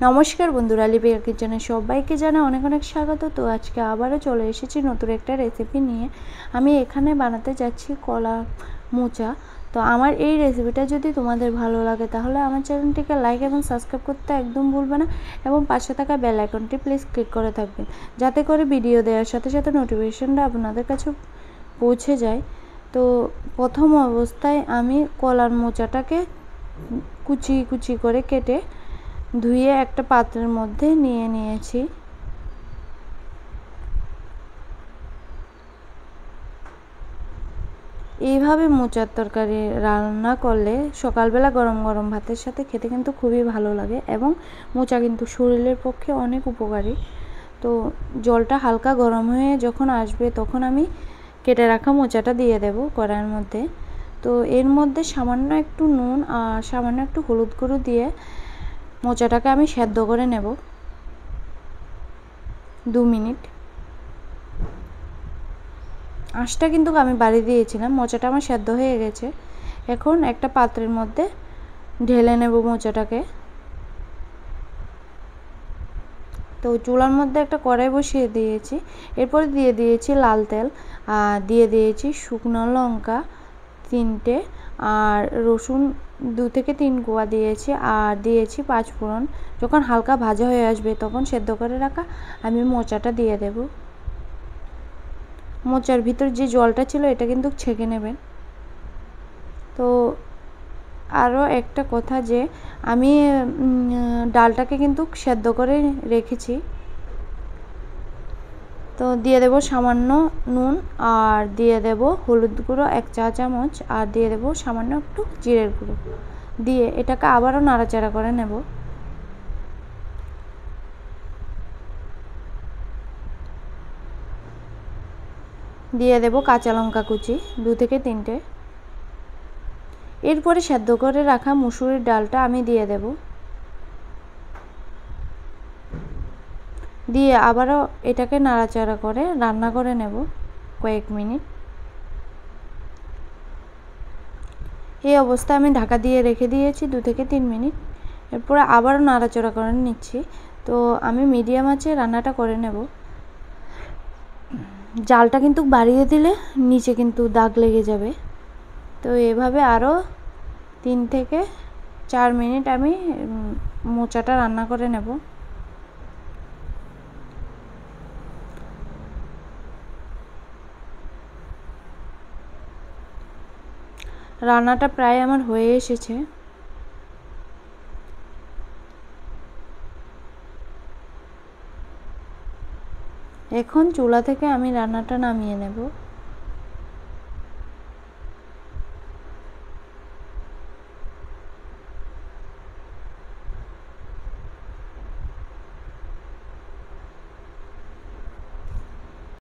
নমস্কার বন্ধুরা, লিপিকা কিচেনে সবাইকে জানাই অনেক অনেক স্বাগত। তো আজকে আবারও চলে এসেছি নতুন একটা রেসিপি নিয়ে। আমি এখানে বানাতে যাচ্ছি কলা মোচা। তো আমার এই রেসিপিটা যদি তোমাদের ভালো লাগে তাহলে আমার চ্যানেলটিকে লাইক এবং সাবস্ক্রাইব করতে একদম ভুলবে না, এবং পাশে থাকা বেল আইকনটি প্লিজ ক্লিক করে থাকবেন, যাতে করে ভিডিও দেওয়ার সাথে সাথে নোটিফিকেশনটা আপনাদের কাছে পৌঁছে যায়। তো প্রথম অবস্থায় আমি কলার মোচাটাকে কুচি কুচি করে কেটে ধুয়ে একটা পাত্রের মধ্যে নিয়ে নিয়েছি। এইভাবে মোচার তরকারি রান্না করলে সকালবেলা গরম গরম ভাতের সাথে খেতে কিন্তু খুবই ভালো লাগে, এবং মোচা কিন্তু শরীরের পক্ষে অনেক উপকারী। তো জলটা হালকা গরম হয়ে যখন আসবে তখন আমি কেটে রাখা মোচাটা দিয়ে দেব কড়াইয়ের মধ্যে। তো এর মধ্যে সামান্য একটু নুন আর সামান্য একটু হলুদ গুঁড়ো দিয়ে মোচাটাকে আমি সেদ্ধ করে নেব 2 মিনিট। আঁচটা কিন্তু আমি বাড়িয়ে দিয়েছিলাম। মোচাটা আমার সেদ্ধ হয়ে গেছে। এখন একটা পাত্রের মধ্যে ঢেলে নেব মোচাটাকে। তো চুলার মধ্যে একটা কড়াই বসিয়ে দিয়েছি। এরপরে দিয়ে দিয়েছি লাল তেল, আর দিয়ে দিয়েছি শুকনো লঙ্কা 3টে, আর রসুন 2 থেকে 3 কোয়া দিয়েছি, আর দিয়েছি 5 ফোড়ন। যখন হালকা ভাজা হয়ে আসবে তখন সেদ্ধ করে রাখা আমি মোচাটা দিয়ে দেব। মোচার ভিতর যে জলটা ছিল এটা কিন্তু ছেঁকে নেবেন। তো আরও একটা কথা, যে আমি ডালটাকে কিন্তু সেদ্ধ করে রেখেছি। তো দিয়ে দেব সামান্য নুন, আর দিয়ে দেব হলুদ গুঁড়ো 1 চা চামচ, আর দিয়ে দেব সামান্য একটু জিরের গুঁড়ো দিয়ে এটাকে আবারও নাড়াচাড়া করে নেব। দিয়ে দেব কাঁচা লঙ্কা কুচি 2 থেকে 3টে। এরপরে সেদ্ধ করে রাখা মুসুরির ডালটা আমি দিয়ে দেব, দিয়ে আবারও এটাকে নাড়াচাড়া করে রান্না করে নেব কয়েক মিনিট। এই অবস্থায় আমি ঢাকা দিয়ে রেখে দিয়েছি 2 থেকে 3 মিনিট। এরপরে আবারও নাড়াচাড়া করে নিচ্ছি। তো আমি মিডিয়াম আঁচে রান্নাটা করে নেব। জালটা কিন্তু বাড়িয়ে দিলে নিচে কিন্তু দাগ লেগে যাবে। তো এভাবে আরও 3 থেকে 4 মিনিট আমি মোচাটা রান্না করে নেব। রান্নাটা প্রায় আমার হয়ে এসেছে। এখন চুলা থেকে আমি রান্নাটা নামিয়ে নেব।